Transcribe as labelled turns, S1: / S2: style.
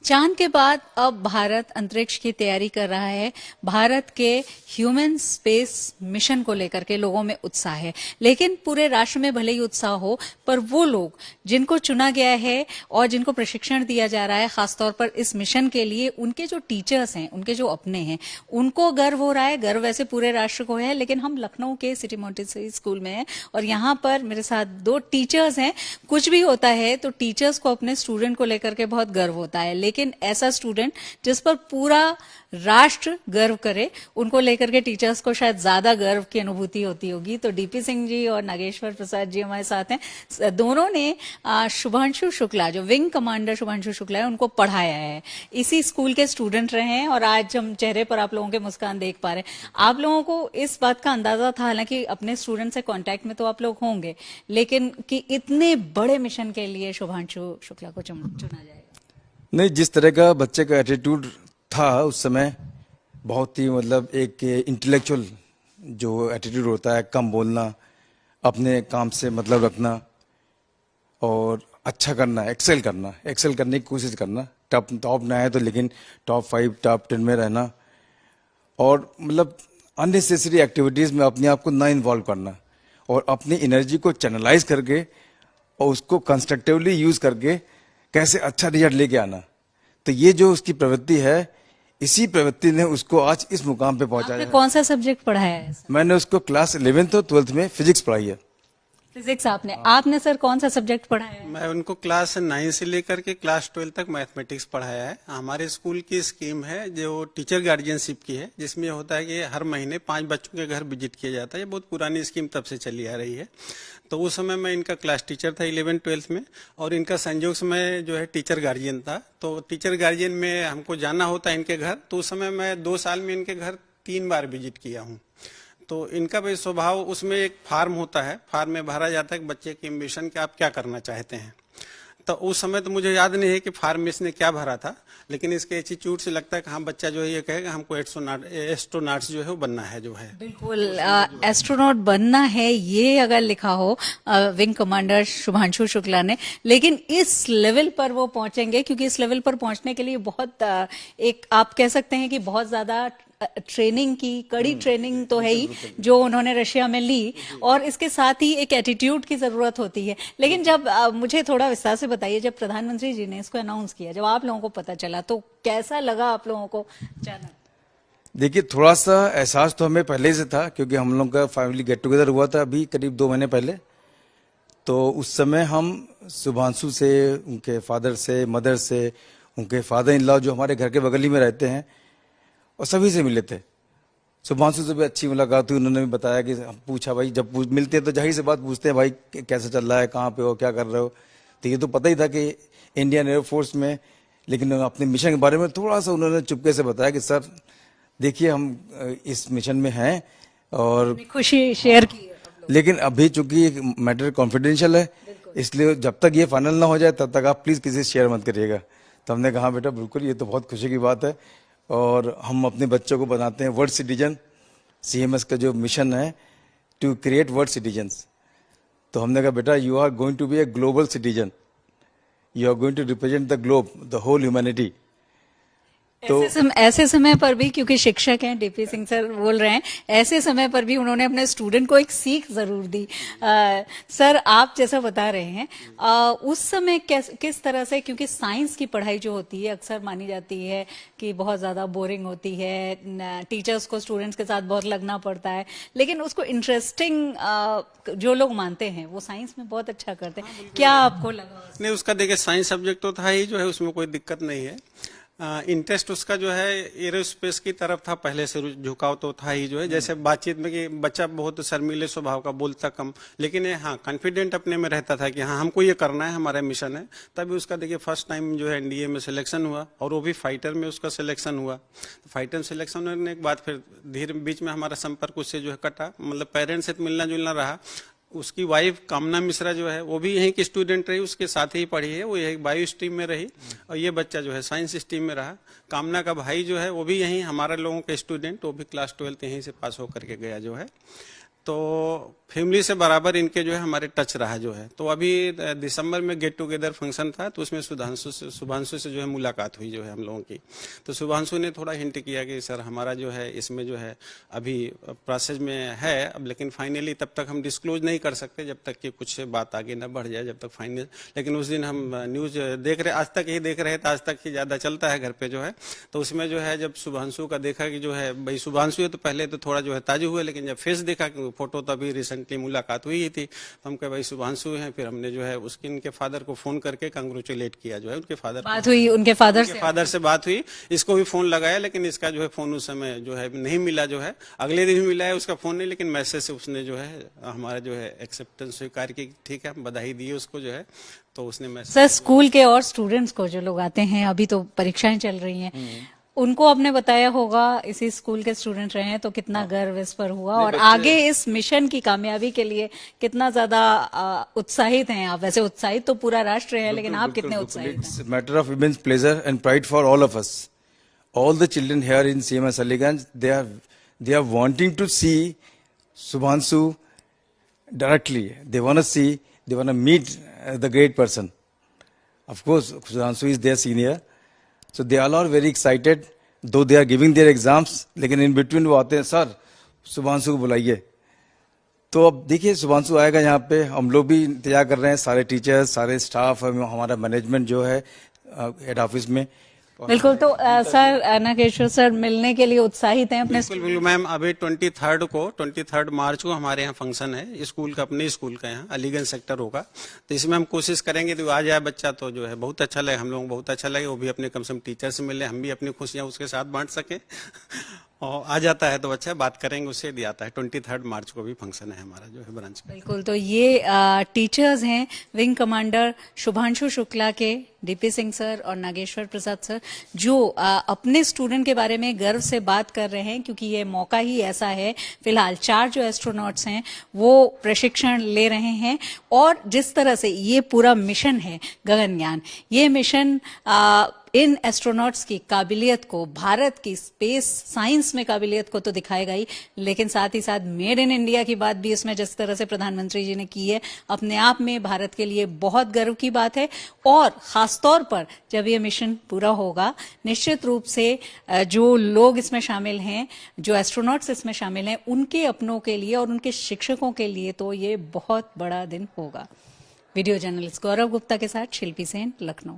S1: चांद के बाद अब भारत अंतरिक्ष की तैयारी कर रहा है। भारत के ह्यूमन स्पेस मिशन को लेकर के लोगों में उत्साह है, लेकिन पूरे राष्ट्र में भले ही उत्साह हो, पर वो लोग जिनको चुना गया है और जिनको प्रशिक्षण दिया जा रहा है, खासतौर पर इस मिशन के लिए, उनके जो टीचर्स हैं, उनके जो अपने हैं, उनको गर्व हो रहा है। गर्व वैसे पूरे राष्ट्र को है, लेकिन हम लखनऊ के सिटी मॉन्टेसरी स्कूल में हैं और यहाँ पर मेरे साथ दो टीचर्स हैं। कुछ भी होता है तो टीचर्स को अपने स्टूडेंट को लेकर के बहुत गर्व होता है, लेकिन ऐसा स्टूडेंट जिस पर पूरा राष्ट्र गर्व करे, उनको लेकर के टीचर्स को शायद ज्यादा गर्व की अनुभूति होती होगी। तो डीपी सिंह जी और नागेश्वर प्रसाद जी हमारे साथ हैं। दोनों ने शुभांशु शुक्ला, जो विंग कमांडर शुभांशु शुक्ला है, उनको पढ़ाया है। इसी स्कूल के स्टूडेंट रहे हैं और आज हम चेहरे पर आप लोगों के मुस्कान देख पा रहे हैं। आप लोगों को इस बात का अंदाजा था, हालांकि अपने स्टूडेंट से कांटेक्ट में तो आप लोग होंगे, लेकिन कि इतने बड़े मिशन के लिए शुभांशु शुक्ला को चुना जाएगा?
S2: नहीं, जिस तरह का बच्चे का एटीट्यूड था उस समय, बहुत ही मतलब एक इंटेलेक्चुअल जो एटीट्यूड होता है, कम बोलना, अपने काम से मतलब रखना और अच्छा करना, एक्सेल करने की कोशिश करना। टॉप ना आए तो लेकिन टॉप 5 टॉप 10 में रहना, और मतलब अननेसेसरी एक्टिविटीज में अपने आप को ना इन्वॉल्व करना और अपनी एनर्जी को चैनलाइज करके और उसको कंस्ट्रक्टिवली यूज करके कैसे अच्छा रिजल्ट लेके आना। तो ये जो उसकी प्रवृत्ति है, इसी प्रवृत्ति ने उसको आज इस मुकाम पे पहुंचाया।
S1: आपने कौन सा सब्जेक्ट पढ़ाया है?
S2: मैंने उसको क्लास 11th और 12th में फिजिक्स पढ़ाई है।
S1: फिजिक्स आपने सर कौन सा सब्जेक्ट पढ़ाया है?
S3: मैं उनको क्लास 9 से लेकर के क्लास 12 तक मैथमेटिक्स पढ़ाया है। हमारे स्कूल की स्कीम है जो टीचर गार्जियनशिप की है, जिसमें होता है कि हर महीने 5 बच्चों के घर विजिट किया जाता है। ये बहुत पुरानी स्कीम तब से चली आ रही है। तो उस समय मैं इनका क्लास टीचर था 11-12 में, और इनका संयोग से मैं जो है टीचर गार्जियन था। तो टीचर गार्जियन में हमको जाना होता है इनके घर, तो उस समय मैं 2 साल में इनके घर 3 बार विजिट किया हूँ। तो इनका भी स्वभाव, उसमें एक फार्म होता है, फार्म में भरा जाता है कि बच्चे के एम्बिशन के आप क्या करना चाहते हैं। तो उस समय तो मुझे याद नहीं है कि फार्म में इसने क्या भरा था, लेकिन इसके एटीट्यूड से लगता है कि हाँ, बच्चा जो है ये कहेगा हमको एस्ट्रोनॉट्स जो है वो बनना है, जो है
S1: बिल्कुल एस्ट्रोनॉट बनना है, ये अगर लिखा हो विंग कमांडर शुभांशु शुक्ला ने, लेकिन इस लेवल पर वो पहुंचेंगे, क्योंकि इस लेवल पर पहुंचने के लिए बहुत एक आप कह सकते हैं कि बहुत ज्यादा ट्रेनिंग की, कड़ी ट्रेनिंग तो है ही जो उन्होंने रशिया में ली, और इसके साथ ही एक एटीट्यूड की जरूरत होती है। लेकिन जब मुझे थोड़ा विस्तार से बताइए, जब प्रधानमंत्री जी ने इसको अनाउंस किया, जब आप लोगों को पता चला, तो कैसा लगा आप लोगों को अचानक?
S2: देखिए, थोड़ा सा एहसास तो हमें पहले से था, क्योंकि हम लोग का फैमिली गेट टुगेदर हुआ था अभी करीब 2 महीने पहले। तो उस समय हम शुभांशु से, उनके फादर से, मदर से, उनके फादर इन लॉ जो हमारे घर के बगल ही में रहते हैं, और सभी से मिले थे। शुभांशु से भी अच्छी मुलाकात हुई। उन्होंने भी बताया कि पूछा, भाई जब मिलते हैं तो जाहिर सी बात पूछते हैं, भाई कैसा चल रहा है, कहाँ पे हो, क्या कर रहे हो। तो ये तो पता ही था कि इंडियन एयरफोर्स में, लेकिन अपने मिशन के बारे में थोड़ा सा उन्होंने चुपके से बताया कि सर देखिए, हम इस मिशन में हैं और
S1: खुशी शेयर की।
S2: लेकिन अभी चूंकि मैटर कॉन्फिडेंशियल है, इसलिए जब तक ये फाइनल ना हो जाए तब तक आप प्लीज किसी से शेयर मत करिएगा। तो हमने कहा बेटा बिल्कुल, ये तो बहुत खुशी की बात है, और हम अपने बच्चों को बनाते हैं वर्ल्ड सिटीजन। सीएमएस का जो मिशन है, टू क्रिएट वर्ल्ड सिटीजन्स। तो हमने कहा बेटा, you are going to be a global citizen, you are going to represent the globe, the whole humanity.
S1: तो ऐसे समय पर भी, क्योंकि शिक्षक हैं, डीपी सिंह सर बोल रहे हैं, ऐसे समय पर भी उन्होंने अपने स्टूडेंट को एक सीख जरूर दी। सर, आप जैसा बता रहे हैं, उस समय किस तरह से, क्योंकि साइंस की पढ़ाई जो होती है अक्सर मानी जाती है कि बहुत ज्यादा बोरिंग होती है, टीचर्स को स्टूडेंट्स के साथ बहुत लगना पड़ता है, लेकिन उसको इंटरेस्टिंग जो लोग मानते हैं वो साइंस में बहुत अच्छा करते हैं। क्या आपको लगा?
S3: नहीं, उसका देखिए साइंस सब्जेक्ट तो था ही, जो है उसमें कोई दिक्कत नहीं है। इंटरेस्ट उसका जो है एरोस्पेस की तरफ था, पहले से झुकाव तो था ही, जो है जैसे बातचीत में कि बच्चा बहुत शर्मीले स्वभाव का, बोलता कम, लेकिन हाँ कॉन्फिडेंट अपने में रहता था कि हाँ हमको ये करना है, हमारा मिशन है। तभी उसका देखिए फर्स्ट टाइम जो है एनडीए में सिलेक्शन हुआ, और वो भी फाइटर में उसका सिलेक्शन हुआ। तो फाइटर सिलेक्शन होने के बाद फिर धीरे बीच में हमारा संपर्क उससे जो है कटा, मतलब पेरेंट्स से मिलना जुलना रहा। उसकी वाइफ कामना मिश्रा जो है वो भी यहीं की स्टूडेंट रही, उसके साथ ही पढ़ी है, वो यही बायो स्ट्रीम में रही, और ये बच्चा जो है साइंस स्ट्रीम में रहा। कामना का भाई जो है वो भी यहीं हमारे लोगों के स्टूडेंट, वो भी क्लास 12 यहीं से पास होकर के गया जो है। तो फैमिली से बराबर इनके जो है हमारे टच रहा जो है। तो अभी दिसंबर में गेट टुगेदर फंक्शन था, तो उसमें शुभांशु से जो है मुलाकात हुई जो है हम लोगों की। तो शुभांशु ने थोड़ा हिंट किया कि सर हमारा जो है इसमें जो है अभी प्रोसेस में है अब, लेकिन फाइनली तब तक हम डिस्क्लोज नहीं कर सकते जब तक कि कुछ बात आगे न बढ़ जाए, जब तक फाइनल। लेकिन उस दिन हम न्यूज देख रहे, आज तक ही देख रहे थे, आज तक ही ज्यादा चलता है घर पे जो है। तो उसमें जो है जब शुभांशु का देखा कि जो है भाई शुभांशु है, तो पहले तो थोड़ा जो है ताजुब हुए, लेकिन जब फेस देखा कि फोटो तो अभी रिसेंटली मुलाकात हुई ही थी, तो हम कहे भाई शुभांशु हैं। फिर हमने जो है उसके इनके फादर को फोन करके कंग्रेचुलेट किया जो है, उनके फादर
S1: बात हुई उनके फादर
S3: से बात हुई। इसको भी फोन लगाया, लेकिन इसका जो है फोन उस समय जो है नहीं मिला जो है। अगले दिन भी मिला है उसका फोन नहीं, लेकिन मैसेज से उसने जो है हमारा जो है एक्सेप्टेंस स्वीकार की, ठीक है बधाई दी उसको जो है। तो उसने मैसेज
S1: सर स्कूल के और स्टूडेंट्स को जो लोग आते हैं, अभी तो परीक्षाएं चल रही हैं, उनको आपने बताया होगा, इसी स्कूल के स्टूडेंट रहे हैं, तो कितना गर्व इस पर हुआ और आगे इस मिशन की कामयाबी के लिए कितना ज्यादा उत्साहित हैं आप? वैसे उत्साहित तो पूरा राष्ट्र है, लेकिन आप कितने उत्साहित हैं?
S2: It's a matter of immense pleasure and pride for all of us. All the children here in CMS Aliganj, they are wanting to see Subhanshu directly. They want to meet the great person. Of course, Subhanshu is their senior. So they all are very excited, though they are giving their exams, लेकिन in between वो आते हैं, sir Shubhanshu को बुलाइए। तो अब देखिए शुभांशु आएगा यहाँ पे, हम लोग भी इंतजार कर रहे हैं, सारे टीचर्स, सारे स्टाफ, हमारा मैनेजमेंट जो है हेड ऑफिस में।
S1: बिल्कुल। तो सर नागेश्वर सर मिलने के लिए उत्साहित हैं अपने?
S3: बिल्कुल मैम, अभी 23 मार्च को हमारे यहाँ फंक्शन है स्कूल का, अपने स्कूल का यहाँ अलीगंज सेक्टर होगा। तो इसमें हम कोशिश करेंगे तो आ जाए बच्चा, तो जो है बहुत अच्छा लगे, हम लोग बहुत अच्छा लगे, वो भी अपने कम से कम टीचर से मिले, हम भी अपनी खुशियाँ उसके साथ बांट सके। और आ जाता है तो अच्छा बात करेंगे उससे, भी आता है। 23 मार्च को भी फंक्शन है हमारा जो है ब्रांच में।
S1: बिल्कुल। तो ये टीचर्स हैं विंग कमांडर शुभांशु शुक्ला के, डीपी सिंह सर और नागेश्वर प्रसाद सर, जो अपने स्टूडेंट के बारे में गर्व से बात कर रहे हैं, क्योंकि ये मौका ही ऐसा है। फिलहाल 4 जो एस्ट्रोनॉट्स हैं वो प्रशिक्षण ले रहे हैं, और जिस तरह से ये पूरा मिशन है गगनयान, ये मिशन इन एस्ट्रोनॉट्स की काबिलियत को, भारत की स्पेस साइंस में काबिलियत को तो दिखाएगा ही, लेकिन साथ ही साथ मेड इन इंडिया की बात भी इसमें जिस तरह से प्रधानमंत्री जी ने की है, अपने आप में भारत के लिए बहुत गर्व की बात है। और खासतौर पर जब ये मिशन पूरा होगा, निश्चित रूप से जो लोग इसमें शामिल हैं, जो एस्ट्रोनॉट्स इसमें शामिल हैं, उनके अपनों के लिए और उनके शिक्षकों के लिए तो ये बहुत बड़ा दिन होगा। वीडियो जर्नलिस्ट गौरव गुप्ता के साथ शिल्पी सेन, लखनऊ।